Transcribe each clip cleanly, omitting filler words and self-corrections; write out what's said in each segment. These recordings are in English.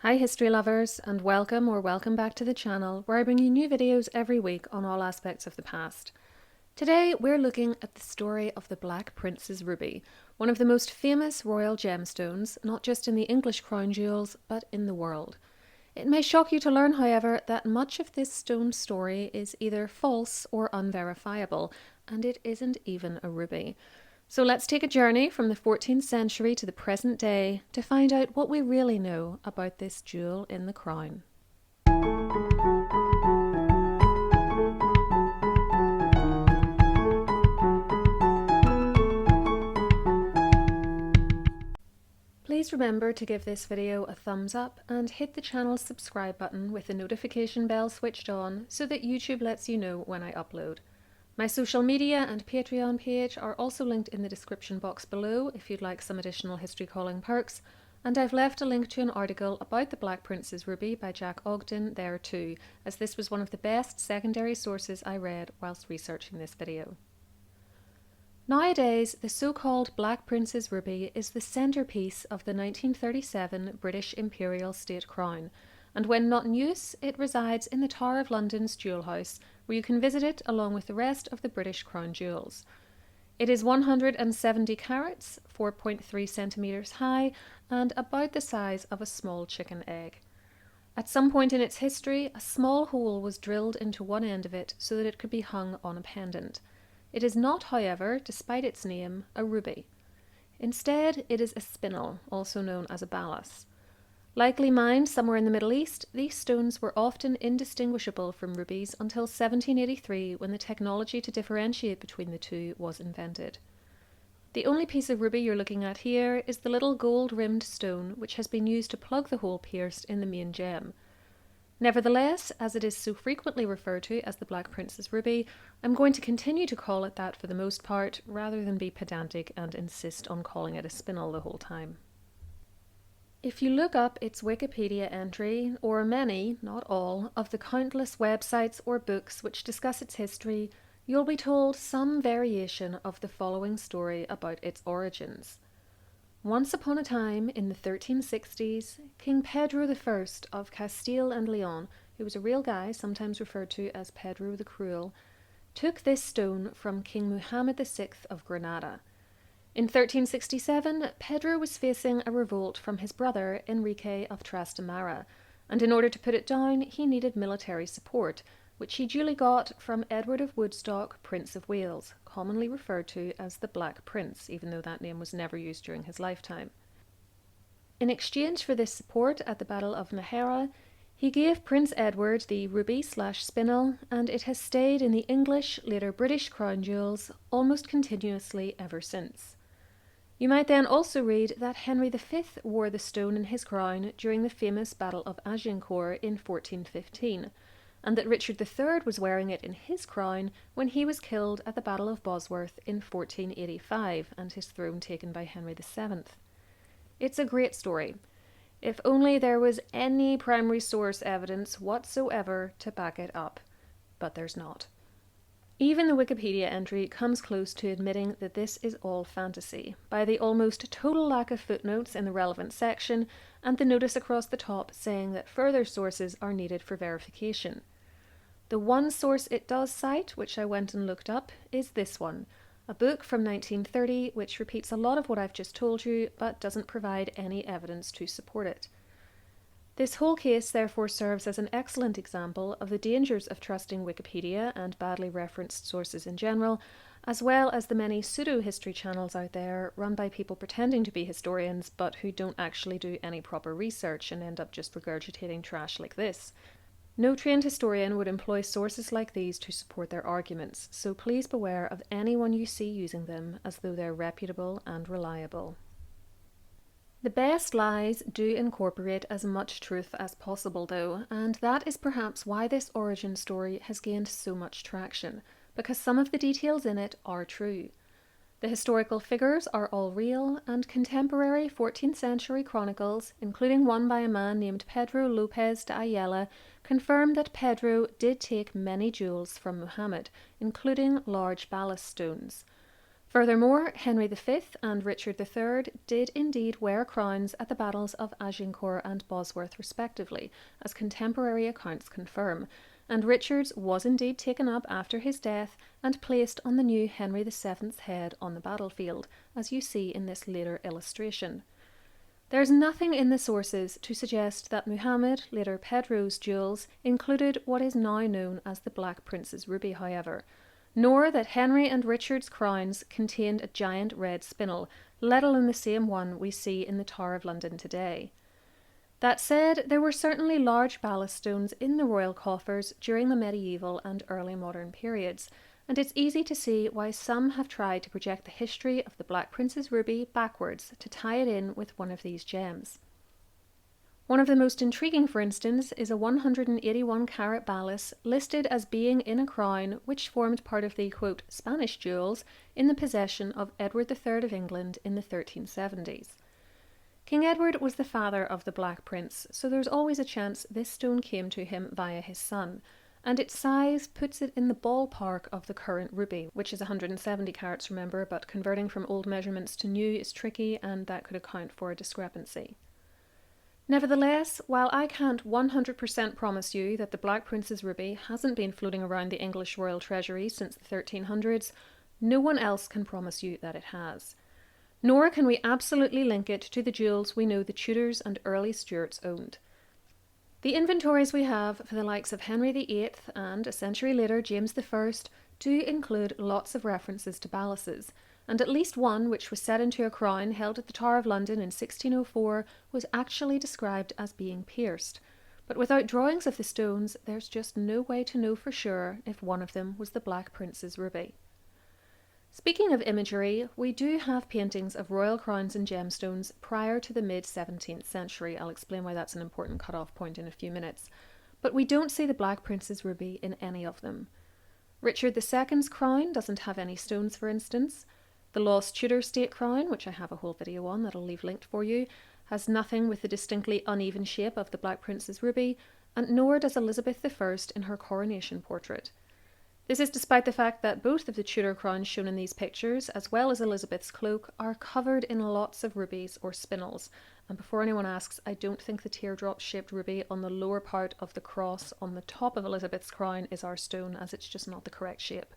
Hi history lovers, and welcome back to the channel where I bring you new videos every week on all aspects of the past. Today we're looking at the story of the Black Prince's Ruby, one of the most famous royal gemstones, not just in the English crown jewels, but in the world. It may shock you to learn, however, that much of this stone's story is either false or unverifiable, and it isn't even a ruby. So let's take a journey from the 14th century to the present day to find out what we really know about this jewel in the crown. Please remember to give this video a thumbs up and hit the channel's subscribe button with the notification bell switched on so that YouTube lets you know when I upload. My social media and Patreon page are also linked in the description box below if you'd like some additional history calling perks, and I've left a link to an article about the Black Prince's Ruby by Jack Ogden there too, as this was one of the best secondary sources I read whilst researching this video. Nowadays, the so-called Black Prince's Ruby is the centrepiece of the 1937 British Imperial State Crown, and when not in use, it resides in the Tower of London's Jewel House, where you can visit it along with the rest of the British crown jewels. It is 170 carats, 4.3 centimetres high, and about the size of a small chicken egg. At some point in its history, a small hole was drilled into one end of it so that it could be hung on a pendant. It is not, however, despite its name, a ruby. Instead, it is a spinel, also known as a ballast. Likely mined somewhere in the Middle East, these stones were often indistinguishable from rubies until 1783, when the technology to differentiate between the two was invented. The only piece of ruby you're looking at here is the little gold-rimmed stone which has been used to plug the hole pierced in the main gem. Nevertheless, as it is so frequently referred to as the Black Prince's Ruby, I'm going to continue to call it that for the most part, rather than be pedantic and insist on calling it a spinel the whole time. If you look up its Wikipedia entry, or many, not all, of the countless websites or books which discuss its history, you'll be told some variation of the following story about its origins. Once upon a time, in the 1360s, King Pedro I of Castile and Leon, who was a real guy, sometimes referred to as Pedro the Cruel, took this stone from King Muhammad VI of Granada. In 1367, Pedro was facing a revolt from his brother Enrique of Trastamara, and in order to put it down, he needed military support, which he duly got from Edward of Woodstock, Prince of Wales, commonly referred to as the Black Prince, even though that name was never used during his lifetime. In exchange for this support at the Battle of Agincourt, he gave Prince Edward the ruby/spinel, and it has stayed in the English, later British crown jewels almost continuously ever since. You might then also read that Henry V wore the stone in his crown during the famous Battle of Agincourt in 1415, and that Richard III was wearing it in his crown when he was killed at the Battle of Bosworth in 1485 and his throne taken by Henry VII. It's a great story. If only there was any primary source evidence whatsoever to back it up, but there's not. Even the Wikipedia entry comes close to admitting that this is all fantasy, by the almost total lack of footnotes in the relevant section and the notice across the top saying that further sources are needed for verification. The one source it does cite, which I went and looked up, is this one, a book from 1930 which repeats a lot of what I've just told you but doesn't provide any evidence to support it. This whole case therefore serves as an excellent example of the dangers of trusting Wikipedia and badly referenced sources in general, as well as the many pseudo-history channels out there run by people pretending to be historians but who don't actually do any proper research and end up just regurgitating trash like this. No trained historian would employ sources like these to support their arguments, so please beware of anyone you see using them as though they're reputable and reliable. The best lies do incorporate as much truth as possible though, and that is perhaps why this origin story has gained so much traction, because some of the details in it are true. The historical figures are all real, and contemporary 14th century chronicles, including one by a man named Pedro Lopez de Ayala, confirm that Pedro did take many jewels from Muhammad, including large ballast stones. Furthermore, Henry V and Richard III did indeed wear crowns at the battles of Agincourt and Bosworth respectively, as contemporary accounts confirm, and Richard's was indeed taken up after his death and placed on the new Henry VII's head on the battlefield, as you see in this later illustration. There's nothing in the sources to suggest that Muhammad, later Pedro's jewels, included what is now known as the Black Prince's ruby, however, nor that Henry and Richard's crowns contained a giant red spinel, let alone the same one we see in the Tower of London today. That said, there were certainly large ballast stones in the royal coffers during the medieval and early modern periods, and it's easy to see why some have tried to project the history of the Black Prince's ruby backwards to tie it in with one of these gems. One of the most intriguing, for instance, is a 181-carat ballast listed as being in a crown which formed part of the, quote, Spanish jewels in the possession of Edward III of England in the 1370s. King Edward was the father of the Black Prince, so there's always a chance this stone came to him via his son, and its size puts it in the ballpark of the current ruby, which is 170 carats, remember, but converting from old measurements to new is tricky, and that could account for a discrepancy. Nevertheless, while I can't 100% promise you that the Black Prince's ruby hasn't been floating around the English royal treasury since the 1300s, no one else can promise you that it has. Nor can we absolutely link it to the jewels we know the Tudors and early Stuarts owned. The inventories we have for the likes of Henry VIII and, a century later, James I do include lots of references to ballasts, and at least one, which was set into a crown held at the Tower of London in 1604, was actually described as being pierced. But without drawings of the stones, there's just no way to know for sure if one of them was the Black Prince's ruby. Speaking of imagery, we do have paintings of royal crowns and gemstones prior to the mid-17th century. I'll explain why that's an important cut-off point in a few minutes. But we don't see the Black Prince's ruby in any of them. Richard II's crown doesn't have any stones, for instance. The lost Tudor state crown, which I have a whole video on that I'll leave linked for you, has nothing with the distinctly uneven shape of the Black Prince's ruby, and nor does Elizabeth I in her coronation portrait. This is despite the fact that both of the Tudor crowns shown in these pictures, as well as Elizabeth's cloak, are covered in lots of rubies or spinels. And before anyone asks, I don't think the teardrop-shaped ruby on the lower part of the cross on the top of Elizabeth's crown is our stone, as it's just not the correct shape.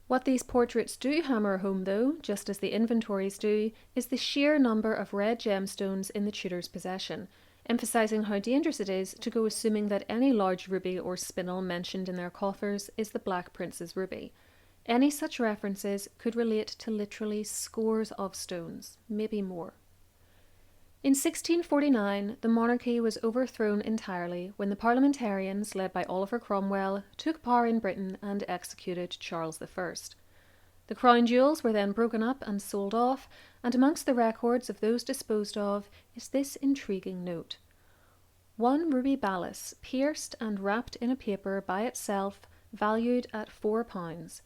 What these portraits do hammer home, though, just as the inventories do, is the sheer number of red gemstones in the Tudors' possession, emphasising how dangerous it is to go assuming that any large ruby or spinel mentioned in their coffers is the Black Prince's ruby. Any such references could relate to literally scores of stones, maybe more. In 1649, the monarchy was overthrown entirely when the parliamentarians, led by Oliver Cromwell, took power in Britain and executed Charles I. The crown jewels were then broken up and sold off, and amongst the records of those disposed of is this intriguing note. One ruby ballast, pierced and wrapped in a paper by itself, valued at £4,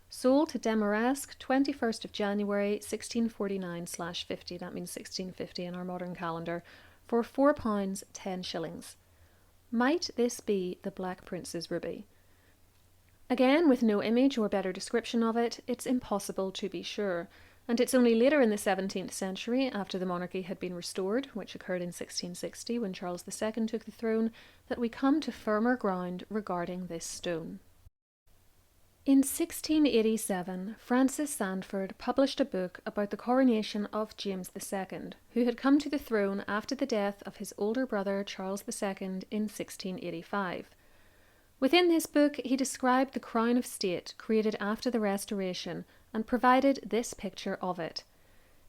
sold to Demaresque 21st of January 1649/50, that means 1650 in our modern calendar, for £4 10s. Might this be the Black Prince's ruby? Again, with no image or better description of it, it's impossible to be sure, and it's only later in the 17th century, after the monarchy had been restored, which occurred in 1660 when Charles II took the throne, that we come to firmer ground regarding this stone. In 1687, Francis Sandford published a book about the coronation of James II, who had come to the throne after the death of his older brother Charles II in 1685. Within this book, he described the crown of state created after the Restoration and provided this picture of it.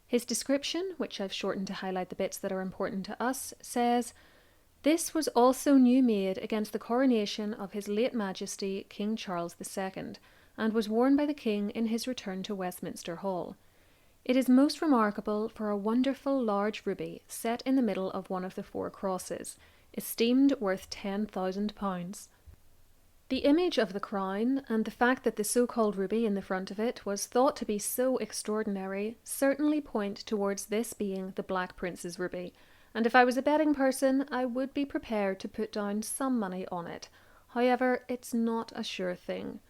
His description, which I've shortened to highlight the bits that are important to us, says, "This was also new made against the coronation of His late Majesty King Charles II, and was worn by the King in his return to Westminster Hall. It is most remarkable for a wonderful large ruby set in the middle of one of the four crosses, esteemed worth £10,000. The image of the crown, and the fact that the so-called ruby in the front of it was thought to be so extraordinary, certainly point towards this being the Black Prince's ruby, and if I was a betting person, I would be prepared to put down some money on it. However, it's not a sure thing.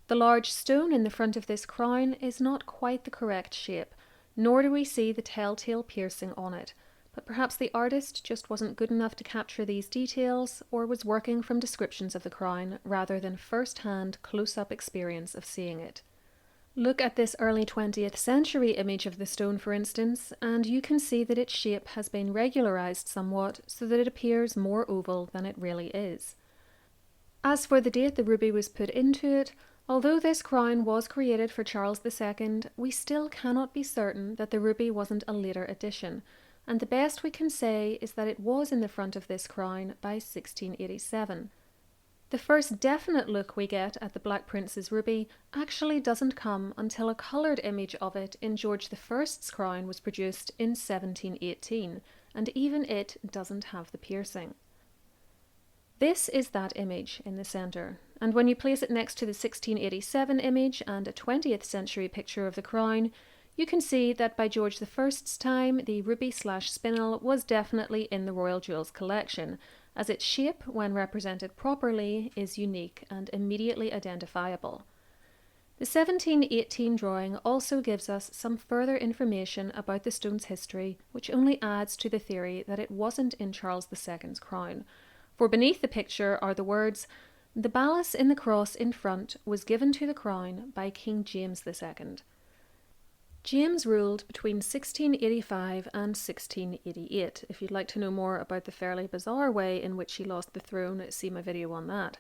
The large stone in the front of this crown is not quite the correct shape, nor do we see the telltale piercing on it, but perhaps the artist just wasn't good enough to capture these details, or was working from descriptions of the crown rather than first-hand close-up experience of seeing it. Look at this early 20th century image of the stone, for instance, and you can see that its shape has been regularized somewhat so that it appears more oval than it really is. As for the date the ruby was put into it, although this crown was created for Charles II, we still cannot be certain that the ruby wasn't a later addition, and the best we can say is that it was in the front of this crown by 1687. The first definite look we get at the Black Prince's ruby actually doesn't come until a coloured image of it in George I's crown was produced in 1718, and even it doesn't have the piercing. This is that image in the centre, and when you place it next to the 1687 image and a 20th century picture of the crown, you can see that by George I's time the ruby/spinel was definitely in the Royal Jewels collection, as its shape, when represented properly, is unique and immediately identifiable. The 1718 drawing also gives us some further information about the stone's history, which only adds to the theory that it wasn't in Charles II's crown, for beneath the picture are the words, "The ballast in the cross in front was given to the crown by King James II. James ruled between 1685 and 1688. If you'd like to know more about the fairly bizarre way in which he lost the throne, see my video on that.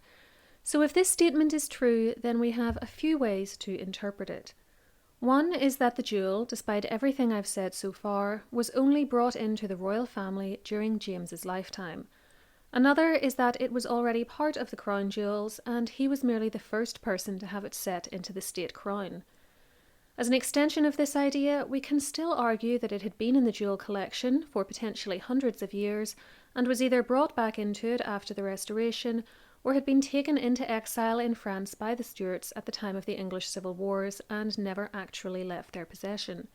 So if this statement is true, then we have a few ways to interpret it. One is that the jewel, despite everything I've said so far, was only brought into the royal family during James's lifetime. Another is that it was already part of the crown jewels, and he was merely the first person to have it set into the state crown. As an extension of this idea, we can still argue that it had been in the jewel collection for potentially hundreds of years, and was either brought back into it after the Restoration, or had been taken into exile in France by the Stuarts at the time of the English Civil Wars and never actually left their possession.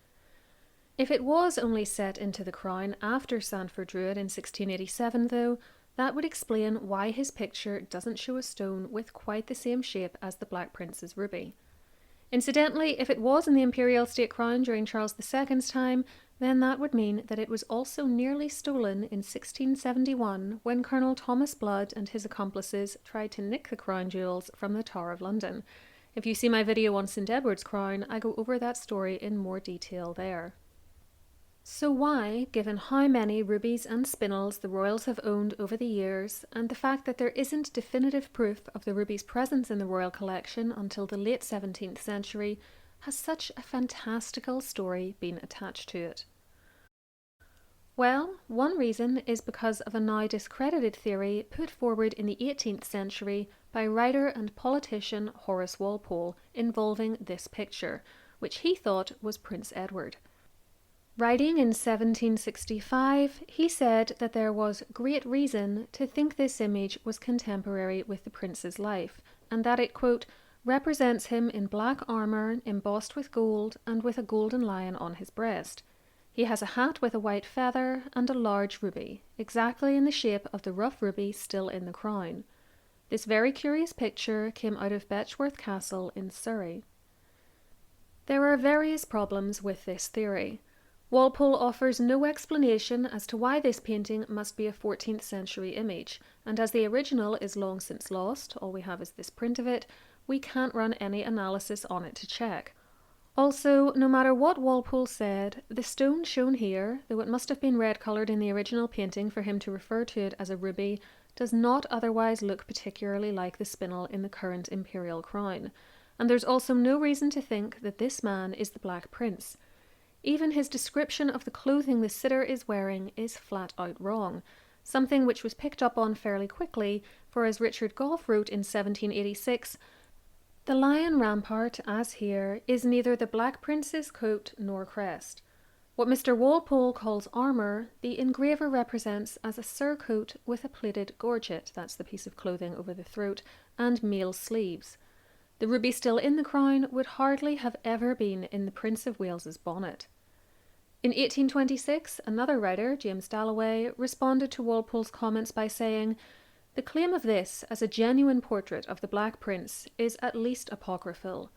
If it was only set into the crown after Sandford drew it in 1687, though, that would explain why his picture doesn't show a stone with quite the same shape as the Black Prince's ruby. Incidentally, if it was in the Imperial State Crown during Charles II's time, then that would mean that it was also nearly stolen in 1671 when Colonel Thomas Blood and his accomplices tried to nick the crown jewels from the Tower of London. If you see my video on St Edward's crown, I go over that story in more detail there. So why, given how many rubies and spinels the royals have owned over the years, and the fact that there isn't definitive proof of the ruby's presence in the royal collection until the late 17th century, has such a fantastical story been attached to it? Well, one reason is because of a now discredited theory put forward in the 18th century by writer and politician Horace Walpole involving this picture, which he thought was Prince Edward. Writing in 1765, he said that there was great reason to think this image was contemporary with the prince's life, and that it, quote, represents him in black armour, embossed with gold, and with a golden lion on his breast. He has a hat with a white feather and a large ruby, exactly in the shape of the rough ruby still in the crown. This very curious picture came out of Betchworth Castle in Surrey. There are various problems with this theory. Walpole offers no explanation as to why this painting must be a 14th century image, and as the original is long since lost, all we have is this print of it, we can't run any analysis on it to check. Also, no matter what Walpole said, the stone shown here, though it must have been red-coloured in the original painting for him to refer to it as a ruby, does not otherwise look particularly like the spinel in the current imperial crown, and there's also no reason to think that this man is the Black Prince. Even his description of the clothing the sitter is wearing is flat out wrong, something which was picked up on fairly quickly, for as Richard Gough wrote in 1786, "The lion rampart, as here, is neither the Black Prince's coat nor crest. What Mr. Walpole calls armour, the engraver represents as a surcoat with a plaited gorget," that's the piece of clothing over the throat, "and mail sleeves. The ruby still in the crown would hardly have ever been in the Prince of Wales's bonnet." In 1826, another writer, James Dalloway, responded to Walpole's comments by saying, The claim of this as a genuine portrait of the Black Prince is at least apocryphal.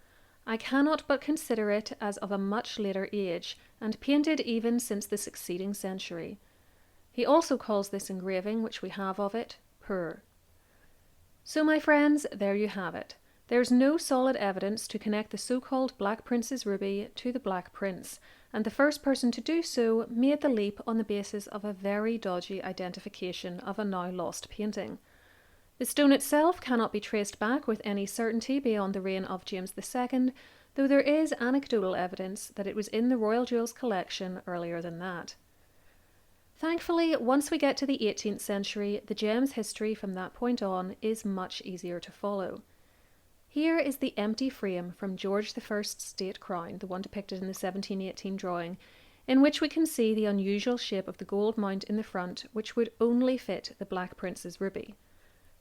I cannot but consider it as of a much later age, and painted even since the succeeding century. He also calls this engraving, which we have of it, poor. So my friends, there you have it. There's no solid evidence to connect the so-called Black Prince's ruby to the Black Prince, and the first person to do so made the leap on the basis of a very dodgy identification of a now lost painting. The stone itself cannot be traced back with any certainty beyond the reign of James II, though there is anecdotal evidence that it was in the Royal Jewels collection earlier than that. Thankfully, once we get to the 18th century, the gem's history from that point on is much easier to follow. Here is the empty frame from George I's State Crown, the one depicted in the 1718 drawing, in which we can see the unusual shape of the gold mount in the front, which would only fit the Black Prince's ruby.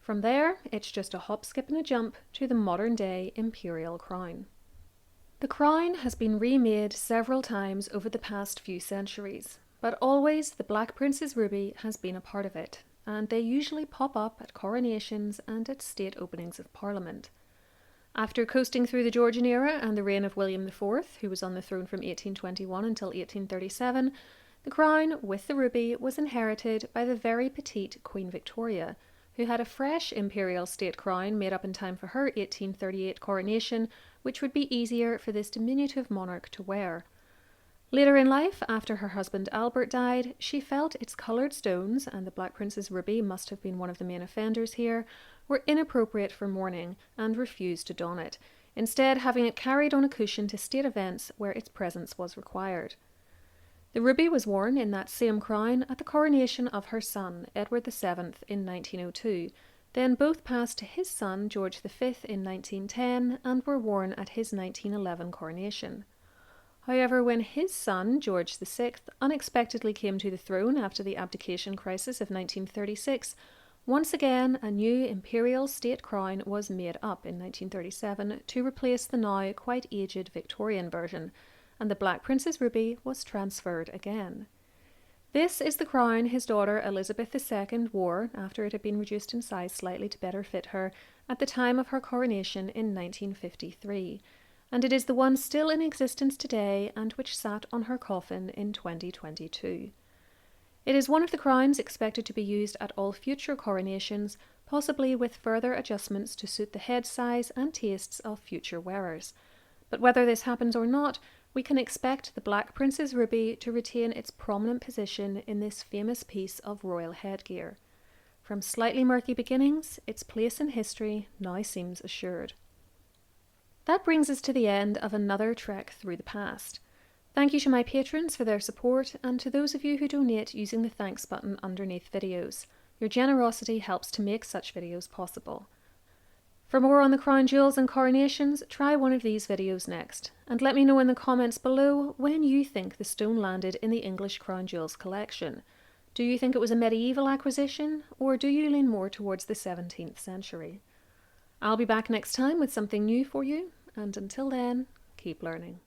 From there, it's just a hop, skip and a jump to the modern-day imperial crown. The crown has been remade several times over the past few centuries, but always the Black Prince's ruby has been a part of it, and they usually pop up at coronations and at state openings of Parliament. After coasting through the Georgian era and the reign of William IV, who was on the throne from 1821 until 1837, the crown with the ruby was inherited by the very petite Queen Victoria, who had a fresh imperial state crown made up in time for her 1838 coronation, which would be easier for this diminutive monarch to wear. Later in life, after her husband Albert died, she felt its coloured stones, and the Black Prince's ruby must have been one of the main offenders here, were inappropriate for mourning and refused to don it, instead having it carried on a cushion to state events where its presence was required. The ruby was worn in that same crown at the coronation of her son, Edward VII, in 1902, then both passed to his son, George V, in 1910, and were worn at his 1911 coronation. However, when his son, George VI, unexpectedly came to the throne after the abdication crisis of 1936, once again a new imperial state crown was made up in 1937 to replace the now quite aged Victorian version, and the Black Prince's ruby was transferred again. This is the crown his daughter Elizabeth II wore after it had been reduced in size slightly to better fit her at the time of her coronation in 1953, and it is the one still in existence today and which sat on her coffin in 2022. It is one of the crowns expected to be used at all future coronations, possibly with further adjustments to suit the head size and tastes of future wearers. But whether this happens or not, we can expect the Black Prince's ruby to retain its prominent position in this famous piece of royal headgear. From slightly murky beginnings, its place in history now seems assured. That brings us to the end of another trek through the past. Thank you to my patrons for their support, and to those of you who donate using the thanks button underneath videos. Your generosity helps to make such videos possible. For more on the crown jewels and coronations, try one of these videos next, and let me know in the comments below when you think the stone landed in the English crown jewels collection. Do you think it was a medieval acquisition, or do you lean more towards the 17th century? I'll be back next time with something new for you, and until then, keep learning.